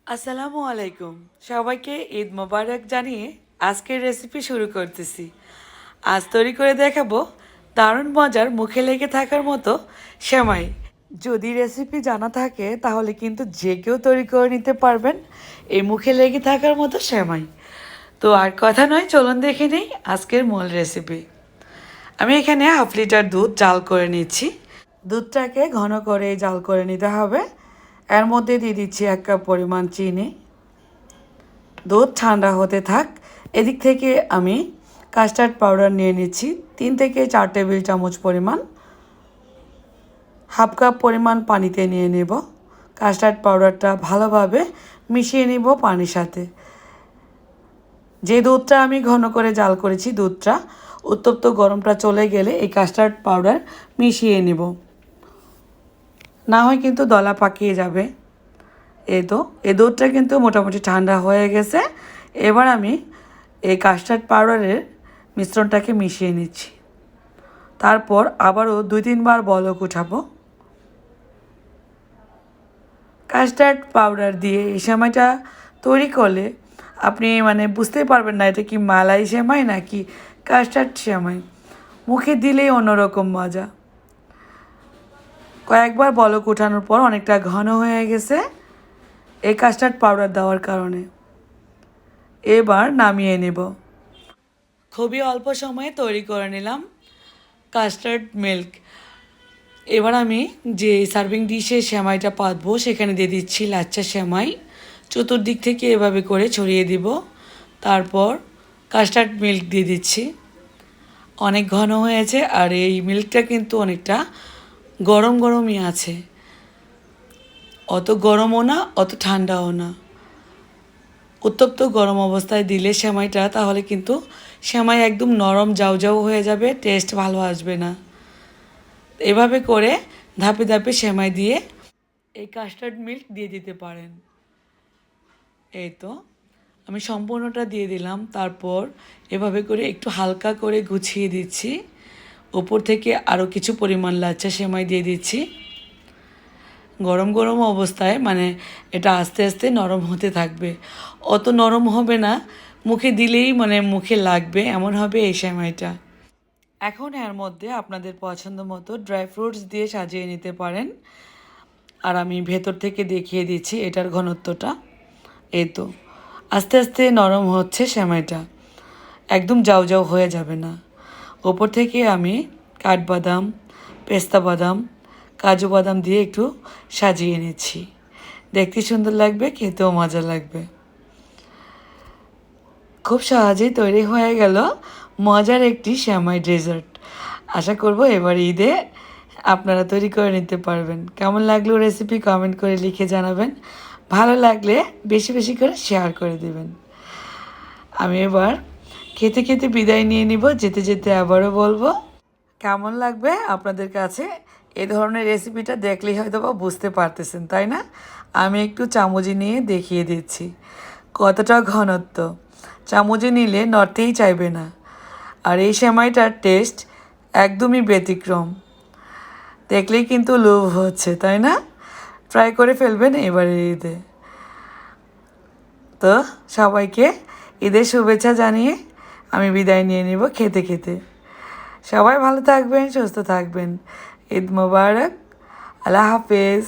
আসসালামু আলাইকুম। সবাইকে ঈদ মোবারক জানিয়ে আজকের রেসিপি শুরু করতেছি। আজ তৈরি করে দেখাবো দারুণ মজার, মুখে লেগে থাকার মতো সেমাই। যদি রেসিপি জানা থাকে তাহলে কিন্তু যে কেউ তৈরি করে নিতে পারবেন এই মুখে লেগে থাকার মতো সেমাই। তো আর কথা নয়, চলুন দেখে নিই আজকের মূল রেসিপি। আমি এখানে হাফ লিটার দুধ জাল করে নিচ্ছি। দুধটাকে ঘন করে জাল করে নিতে হবে। এর মধ্যে দিয়ে দিচ্ছি 1 কাপ পরিমাণ চিনি। দুধ ঠান্ডা হতে থাক। এদিক থেকে আমি কাস্টার্ড পাউডার নিয়ে নিচ্ছি 3 থেকে 4 টেবিল চামচ পরিমাণ। হাফ কাপ পরিমাণ পানিতে নিয়ে নেব। কাস্টার্ড পাউডারটা ভালোভাবে মিশিয়ে নিব পানির সাথে। যে দুধটা আমি ঘন করে জাল করেছি, দুধটা উত্তপ্ত গরমটা চলে গেলে এই কাস্টার্ড পাউডার মিশিয়ে নেব, না হয় কিন্তু দলা পাকিয়ে যাবে। এই দুধটা কিন্তু মোটামুটি ঠান্ডা হয়ে গেছে। এবার আমি এই কাস্টার্ড পাউডারের মিশ্রণটাকে মিশিয়ে নিচ্ছি। তারপর আবারও 2-3 বার বলক উঠাবো। কাস্টার্ড পাউডার দিয়ে এই সেমাইটা তৈরি করলে আপনি বুঝতেই পারবেন না এটা কি মালাই সেমাই নাকি কাস্টার্ড সেমাই। মুখে দিলেই অন্যরকম মজা। কয়েকবার বলক ওঠানোর পর অনেকটা ঘন হয়ে গেছে এই কাস্টার্ড পাউডার দেওয়ার কারণে। এবার নামিয়ে নেব। খুবই অল্প সময়ে তৈরি করে নিলাম কাস্টার্ড মিল্ক। এবার আমি যে সার্ভিং ডিশে সেমাইটা পাতবো সেখানে দিয়ে দিচ্ছি লাচ্চা সেমাই। চতুর্দিক থেকে এভাবে করে ছড়িয়ে দিব। তারপর কাস্টার্ড মিল্ক দিয়ে দিচ্ছি। অনেক ঘন হয়েছে আর এই মিল্কটা কিন্তু অনেকটা গরম গরমই আছে, অত গরমও না অত ঠান্ডাও না। উত্তপ্ত গরম অবস্থায় দিলে সেমাইটা তাহলে কিন্তু সেমাই একদম নরম জাউ হয়ে যাবে, টেস্ট ভালো আসবে না। এভাবে করে ধাপে ধাপে সেমাই দিয়ে এই কাস্টার্ড মিল্ক দিয়ে দিতে পারেন। এই তো আমি সম্পূর্ণটা দিয়ে দিলাম। তারপর এভাবে করে একটু হালকা করে গুছিয়ে দিচ্ছি। ওপর থেকে আরও কিছু পরিমাণ লাচ্চা সেমাই দিয়ে দিচ্ছি। গরম গরম অবস্থায় এটা আস্তে আস্তে নরম হতে থাকবে। অত নরম হবে না, মুখে দিলেই মুখে লাগবে এমন হবে এই সেমাইটা। এখন এর মধ্যে আপনাদের পছন্দ মতো ড্রাই ফ্রুটস দিয়ে সাজিয়ে নিতে পারেন। আর আমি ভেতর থেকে দেখিয়ে দিচ্ছি এটার ঘনত্বটা। এই তো আস্তে আস্তে নরম হচ্ছে সেমাইটা, একদম জাউ হয়ে যাবে না। ওপর থেকে আমি কাঠবাদাম, পেস্তা বাদাম, কাজু বাদাম দিয়ে একটু সাজিয়ে নিচ্ছি। দেখতে সুন্দর লাগবে, খেতেও মজা লাগবে। খুব সহজেই তৈরি হয়ে গেল মজার একটি সেমাই ডেজার্ট। আশা করব এবার ঈদে আপনারা তৈরি করে নিতে পারবেন। কেমন লাগলো রেসিপি কমেন্ট করে লিখে জানাবেন। ভালো লাগলে বেশি বেশি করে শেয়ার করে দেবেন। আমি এবার খেতে খেতে বিদায় নিয়ে নিব। যেতে যেতে আবারও বলবো কেমন লাগবে আপনাদের কাছে। এই ধরনের রেসিপিটা দেখলেই হয়তো বা বুঝতে পারতেছেন, তাই না? আমি একটু চামচে নিয়ে দেখিয়ে দিচ্ছি কতটা ঘনত্ব। চামচে নিলে নড়তেই চাইবে না। আর এই সেমাইটার টেস্ট একদমই ব্যতিক্রম। দেখলেই কিন্তু লোভ হচ্ছে, তাই না? ট্রাই করে ফেলবেন এবারে ঈদে। তো সবাইকে ঈদের শুভেচ্ছা জানিয়ে আমি বিদায় নিয়ে নিব খেতে খেতে। সবাই ভালো থাকবেন, সুস্থ থাকবেন। ঈদ মোবারক। আল্লাহ হাফেজ।